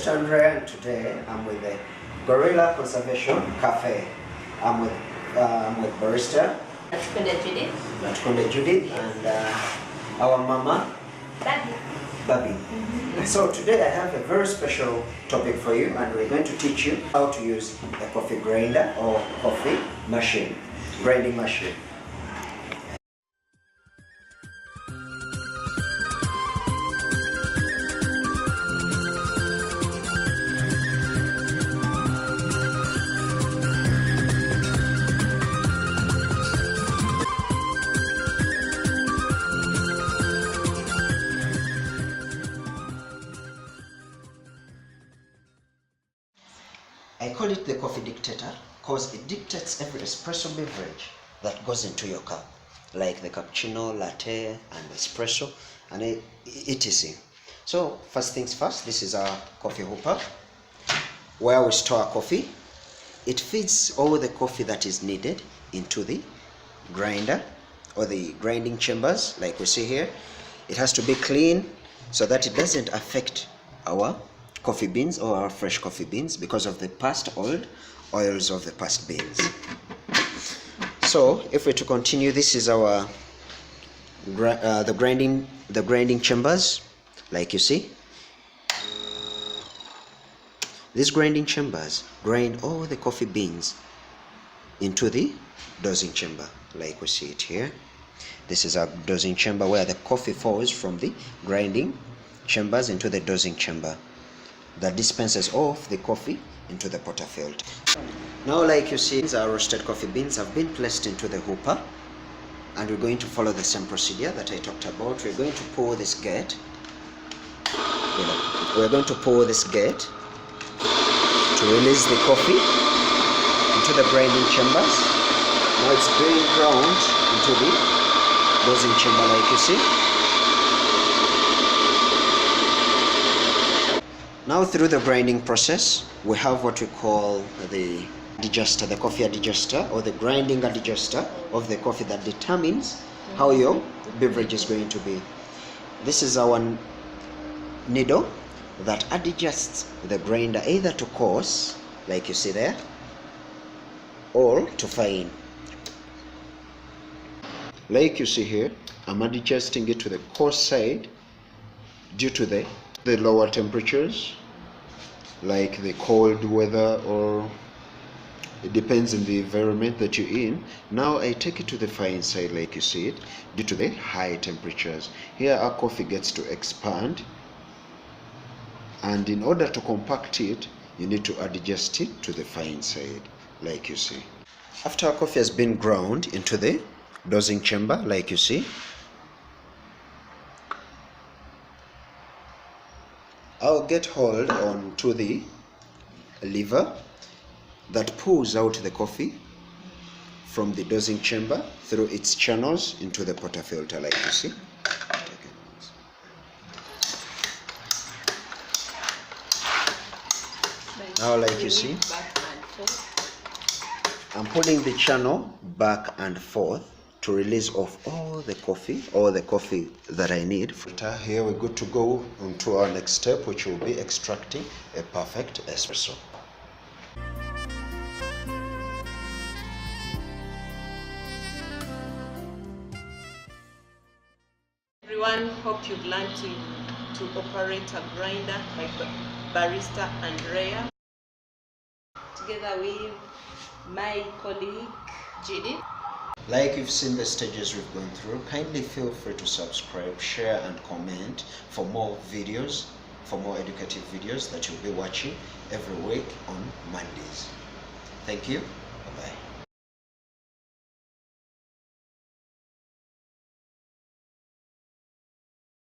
Mr. Andrea, and today I'm with the Gorilla Conservation Cafe. I'm with barista Natkunde Judith and our mama Babi. So today I have a very special topic for you, and we're going to teach you how to use a coffee grinder or coffee machine, grinding machine. I call it the coffee dictator because it dictates every espresso beverage that goes into your cup, like the cappuccino, latte, and espresso, and etc. So first things first, this is our coffee hopper where we store our coffee. It feeds all the coffee that is needed into the grinder or the grinding chambers, like we see here. It has to be clean so that it doesn't affect our coffee beans or our fresh coffee beans because of the past oils of the past beans. So if we're to continue, this is our the grinding chambers, like you see. These grinding chambers grind all the coffee beans into the dosing chamber, like we see it here. This is our dosing chamber where the coffee falls from the grinding chambers into the dosing chamber that dispenses off the coffee into the portafilter. Now, like you see, our roasted coffee beans have been placed into the hooper, and we're going to follow the same procedure that I talked about. We're going to pull this gate. We're going to pull this gate to release the coffee into the grinding chambers. Now it's being ground into the dosing chamber, like you see. Now through the grinding process, we have what we call the digester, the coffee digester, or the grinding digester of the coffee that determines how your beverage is going to be. This is our needle that adjusts the grinder either to coarse, like you see there, or to fine. Like you see here, I'm adjusting it to the coarse side due to the lower temperatures, like the cold weather, or it depends on the environment that you're in. Now I take it to the fine side, like you see it, due to the high temperatures. Here our coffee gets to expand, and in order to compact it, you need to adjust it to the fine side, like you see. After our coffee has been ground into the dosing chamber, like you see, I'll get hold on to the lever that pulls out the coffee from the dosing chamber through its channels into the portafilter, like you see. Now, like you see, I'm pulling the channel back and forth to release off all the coffee that I need. Here we're good to go on to our next step, which will be extracting a perfect espresso. Everyone, hope you've learned to operate a grinder like Barista Andrea, together with my colleague Judy. Like you've seen the stages we've gone through, kindly feel free to subscribe, share, and comment for more videos, for more educative videos that you'll be watching every week on Mondays. Thank you. Bye-bye.